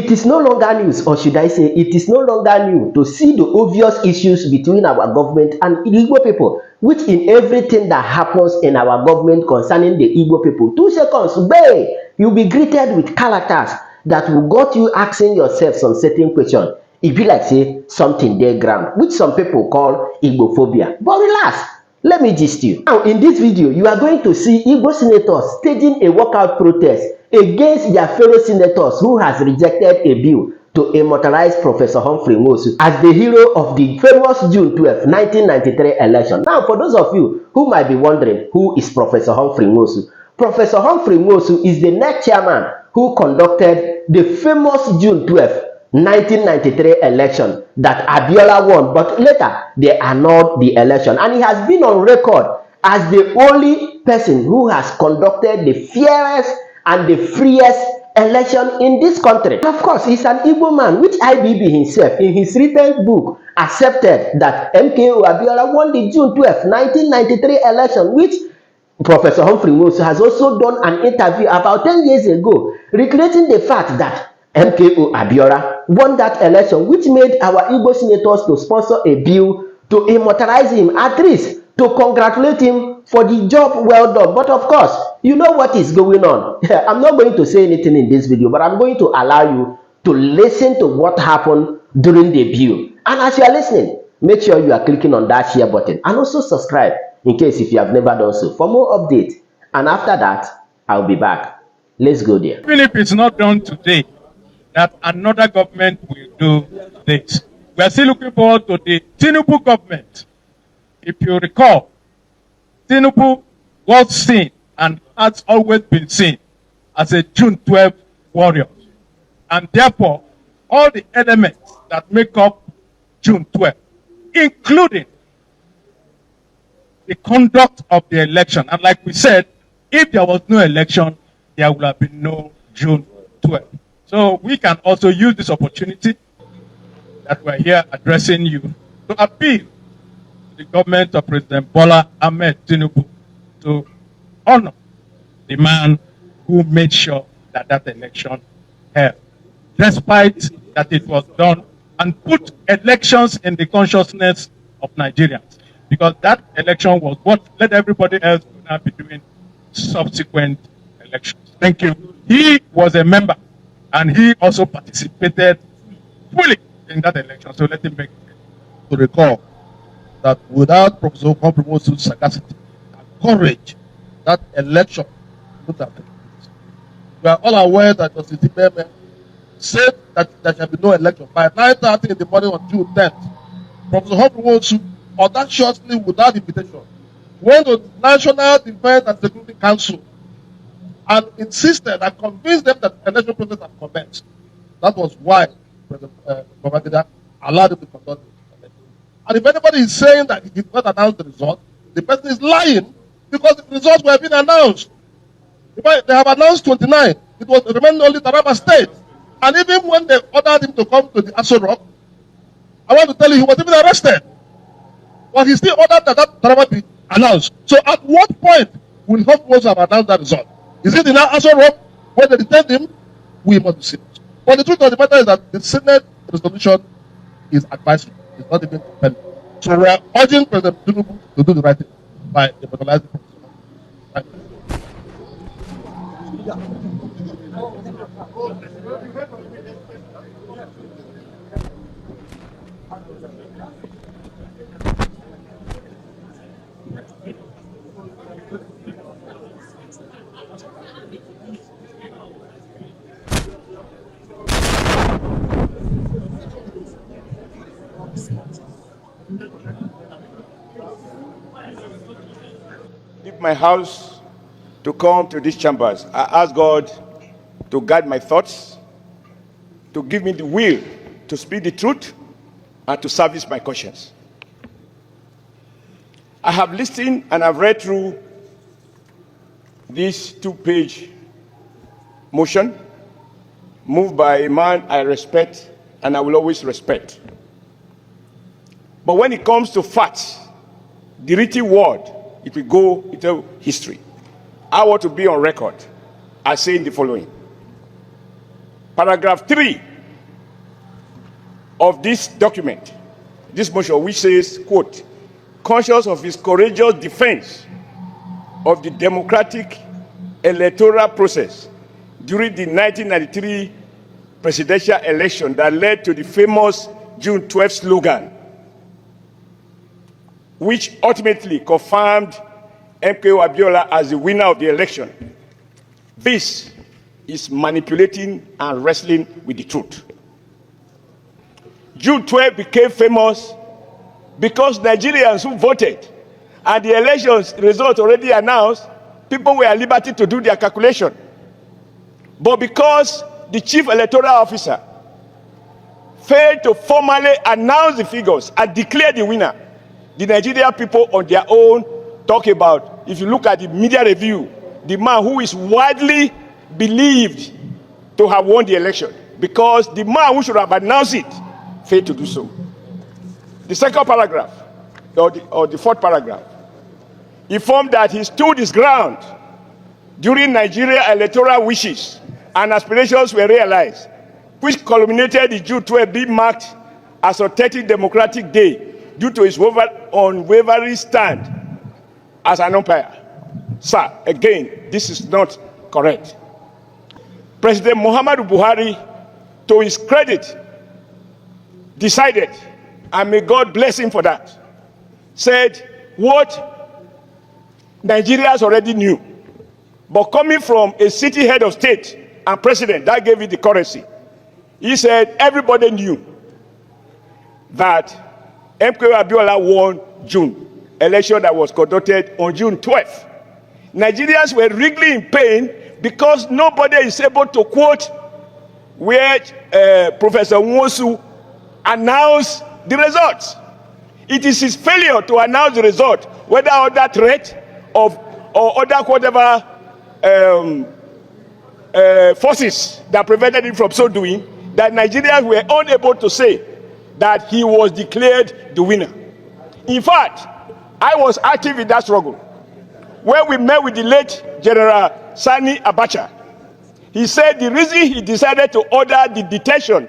It is no longer news, or should I say, it is no longer new to see the obvious issues between our government and Igbo people, which in everything that happens in our government concerning the Igbo people, 2 seconds, babe, you'll be greeted with characters that will got you asking yourself some certain question. It be like say something there ground, which some people call Igbophobia. But relax, let me gist you. Now, in this video, you are going to see Igbo Senators staging a walkout protest against their fellow senators who has rejected a bill to immortalize Professor Humphrey Nwosu as the hero of the famous June 12, 1993 election. Now, for those of you who might be wondering who is Professor Humphrey Nwosu, Professor Humphrey Nwosu is the next chairman who conducted the famous June 12, 1993 election that Abiola won, but later they annulled the election, and he has been on record as the only person who has conducted the fairest and the freest election in this country. Of course, he's an Igbo man, which IBB himself in his written book accepted that MKO Abiola won the June 12, 1993 election, which Professor Humphrey Nwosu has also done an interview about 10 years ago regretting the fact that MKO Abiola won that election, which made our Igbo senators to sponsor a bill to immortalize him, at least to congratulate him for the job well done. But of course, you know what is going on. I'm not going to say anything in this video, but I'm going to allow you to listen to what happened during the bill. And as you are listening, make sure you are clicking on that share button and also subscribe in case if you have never done so for more updates. And after that, I'll be back. Let's go there. Even if it's not done today, that another government will do this. We are still looking forward to the Tinubu government. If you recall, Tinubu was seen and has always been seen as a June 12 warrior. And therefore, all the elements that make up June 12, including the conduct of the election. And like we said, if there was no election, there would have been no June 12. So we can also use this opportunity that we're here addressing you to appeal to the government of President Bola Ahmed Tinubu to honor the man who made sure that that election held, despite that it was done, and put elections in the consciousness of Nigerians, because that election was what led everybody else to now be doing subsequent elections. Thank you. He was a member, and he also participated fully in that election. So let him make it. To recall that without Professor Humphrey Nwosu's sagacity and courage, that election would have taken place. We are all aware that Justice Ibeme said that there shall be no election. By 9:30 in the morning on June 10th, Professor Humphrey Nwosu audaciously, without invitation, went to the National Defense and Security Council and insisted and convinced them that the election process had commenced. That was why President Babangida allowed him to conduct the election. And if anybody is saying that he did not announce the result, the person is lying, because the results were being announced. They have announced 29. It was remained only Taraba State. And even when they ordered him to come to the Aso Rock, I want to tell you, he was even arrested. But he still ordered that Taraba be announced. So at what point will Humphrey Nwosu have announced that result? Is it in Aso Rock when they detained him? We must be serious. But the truth of the matter is that the Senate resolution is advisory. It's not even compelling. So we are urging President Tinubu to do the right thing by immortalizing the process. Thank you. Leave my house to come to these chambers. I ask God to guide my thoughts, to give me the will to speak the truth, and to service my conscience. I have listened and I've read through this 2-page motion moved by a man I respect and I will always respect. But when it comes to facts, the written word, it will go into history. I want to be on record as saying the following. Paragraph 3 of this document, this motion, which says, quote, conscious of his courageous defense of the democratic electoral process during the 1993 presidential election that led to the famous June 12 slogan, which ultimately confirmed MKO Abiola as the winner of the election. This is manipulating and wrestling with the truth. June 12 became famous because Nigerians who voted and the elections result already announced, people were at liberty to do their calculation. But because the chief electoral officer failed to formally announce the figures and declare the winner, the Nigerian people on their own talk about, if you look at the media review, the man who is widely believed to have won the election, because the man who should have announced it failed to do so. The second paragraph, or the fourth paragraph, informed that he stood his ground during Nigeria electoral wishes and aspirations were realized, which culminated in June 12 being marked as authentic democratic day due to his unwavering stand as an umpire. Sir, again, this is not correct. President Muhammadu Buhari, to his credit, decided, and may God bless him for that, said what Nigerians already knew, but coming from a city head of state and president, that gave it the currency. He said everybody knew that MKO Abiola won June election that was conducted on June 12th. Nigerians were really in pain because nobody is able to quote where Professor Nwosu announced the results. It is his failure to announce the result, whether under threat or other whatever forces that prevented him from so doing, that Nigerians were unable to say that he was declared the winner. In fact, I was active in that struggle. When we met with the late General Sani Abacha, he said the reason he decided to order the detention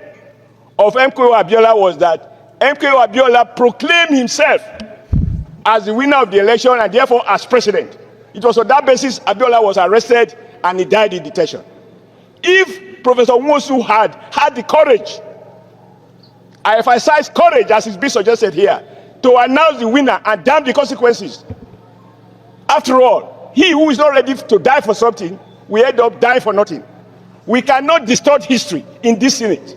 of MKO Abiola was that MKO Abiola proclaimed himself as the winner of the election and therefore as president. It was on that basis Abiola was arrested and he died in detention. If Professor Nwosu had the courage, I emphasize courage as is being suggested here, to announce the winner and damn the consequences. After all, he who is not ready to die for something will end up dying for nothing. We cannot distort history in this Senate.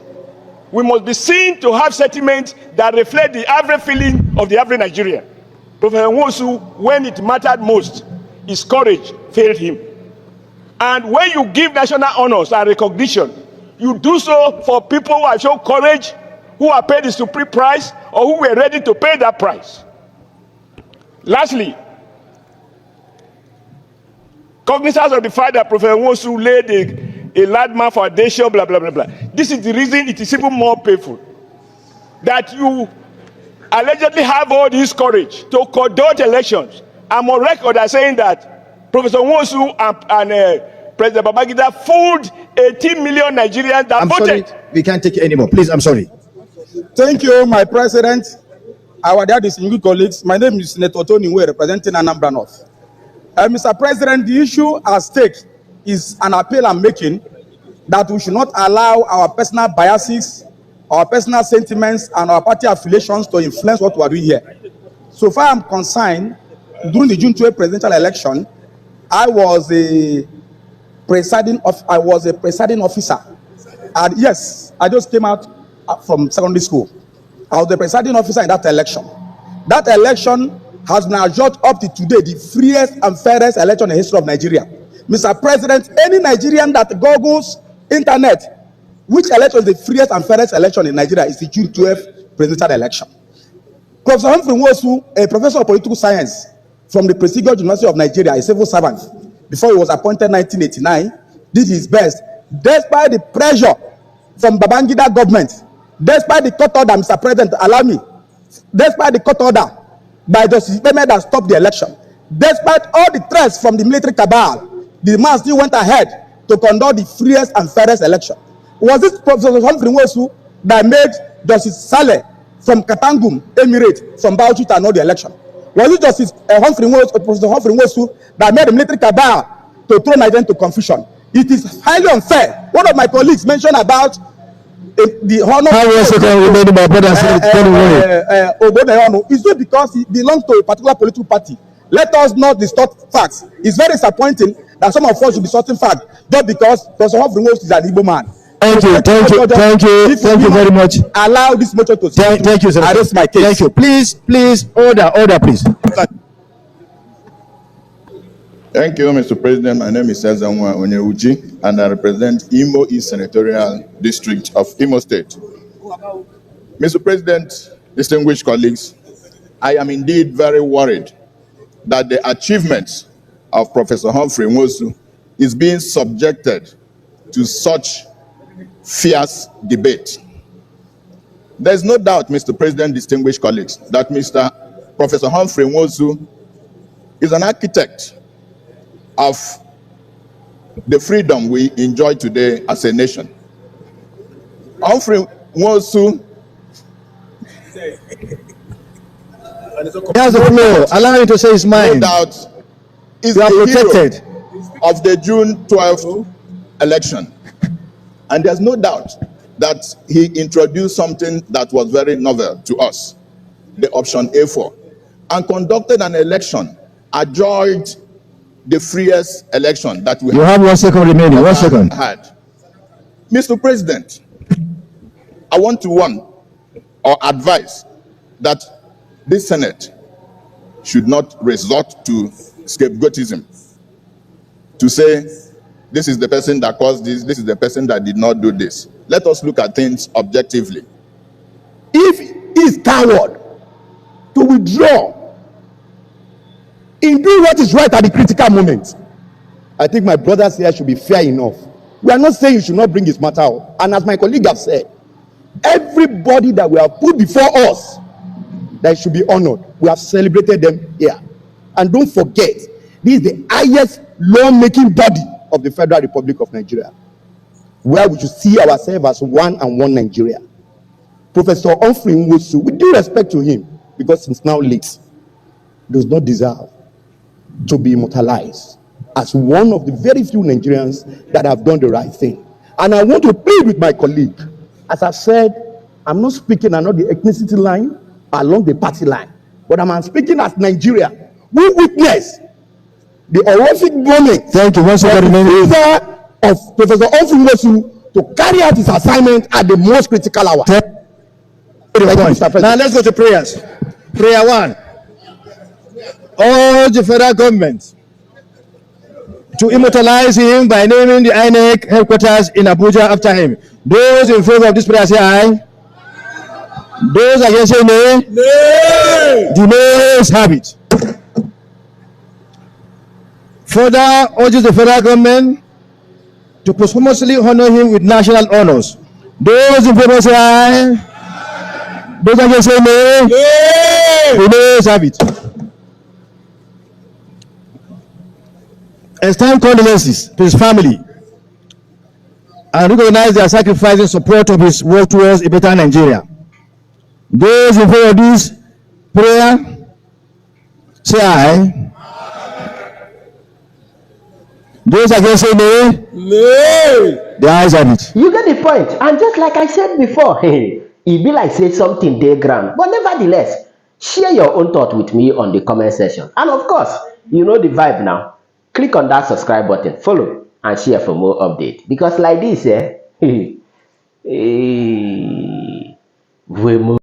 We must be seen to have sentiments that reflect the average feeling of the average Nigerian. Professor Nwosu, when it mattered most, his courage failed him. And when you give national honors and recognition, you do so for people who have shown courage, who have paid the supreme price, or who were ready to pay that price. Lastly, cognizance of the fact that Professor Nwosu laid a landmark foundation, blah, blah, blah, blah. This is the reason it is even more painful that you allegedly have all this courage to conduct elections. I'm on record as saying that Professor Nwosu and President Babangida fooled 18 million Nigerians that voted. Sorry, we can't take it anymore. Please, I'm sorry. Thank you, my president, our dear distinguished colleagues. My name is Senator Tony Nwe, representing Anambra North. Mr. President, the issue at stake is an appeal I'm making that we should not allow our personal biases, our personal sentiments, and our party affiliations to influence what we are doing here. So far I'm concerned, during the June 12 presidential election, I was a presiding officer. And yes, I just came out from secondary school. I was the presiding officer in that election. That election has been adjudged up to today the freest and fairest election in the history of Nigeria. Mr. President, any Nigerian that googles internet, which election is the freest and fairest election in Nigeria, is the June 12 presidential election. Professor Humphrey Nwosu, a professor of political science from the prestigious University of Nigeria, a civil servant, before he was appointed in 1989, did his best, despite the pressure from Babangida government, despite the court order, Mr. President, allow me, despite the court order by Justice Payment that stopped the election, despite all the threats from the military cabal, the man still went ahead to conduct the freest and fairest election. Was it Professor Humphrey Nwosu that made Justice Saleh from Katangum Emirate from Bauchi to annul the election? Was it Justice Humphrey Nwosu, Professor Humphrey Nwosu, that made the military cabal to throw Nigeria into confusion? It is highly unfair. One of my colleagues mentioned about the honor. It's not because he belongs to a particular political party. Let us not distort facts. It's very disappointing that some of us should be distorting facts just because Professor Humphrey Nwosu is an Igbo man. Thank you very much. Allow this motion to stand. Thank you, sir. I raise my case. Thank you. Please, order, please. Thank you, Mr. President. My name is Ezanwa Onyeuchi, and I represent Imo East Senatorial District of Imo State. Mr. President, distinguished colleagues, I am indeed very worried that the achievements of Professor Humphrey Nwosu is being subjected to such fierce debate. There's no doubt, Mr. President, distinguished colleagues, that Professor Humphrey Nwosu is an architect of the freedom we enjoy today as a nation. Humphrey Nwosu He has the floor. Allow him to say his mind. no doubt is You are the protected. hero of the June 12th election. And there's no doubt that he introduced something that was very novel to us, the option A4, and conducted an election, adjourned the freest election that we You have 1 second remaining. 1 second. had. Mr. President, I want to warn or advise that this Senate should not resort to scapegoatism, to say this is the person that caused this is the person that did not do this. Let us look at things objectively. If he is coward to withdraw in doing what is right at the critical moment, I think my brothers here should be fair enough. We are not saying you should not bring his matter out. And as my colleague have said, everybody that we have put before us that should be honored, we have celebrated them here. And don't forget, this is the highest law-making body of the Federal Republic of Nigeria, where we should see ourselves as one and one Nigeria. Professor Humphrey Nwosu, with due respect to him, because it's now late, does not deserve to be immortalized as one of the very few Nigerians that have done the right thing. And I want to plead with my colleague. As I've said, I'm not speaking along the ethnicity line, along the party line, but I'm speaking as Nigeria. We witness the horrific moment. Thank you. 1 second remaining. Of Professor Humphrey Nwosu to carry out his assignment at the most critical hour. Now let's go to prayers. Prayer 1. All the federal government to immortalize him by naming the INEC headquarters in Abuja after him. Those in favor of this prayer say aye. Those against say nay. Nay. The nays have it. Further urges the federal government to posthumously honor him with national honors. Those in favor say aye. Those against say nay. Nay. The nays have it. Extend condolences to his family and recognize their sacrifice in support of his work towards a better Nigeria. Those in favor of this prayer, say aye. Those against say nay. Nay. The ayes have it. You get the point. And just like I said before, it be like say something dey ground. But nevertheless, share your own thought with me on the comment section. And of course, you know the vibe now. Click on that subscribe button, follow, and share for more updates. Because like this, we move.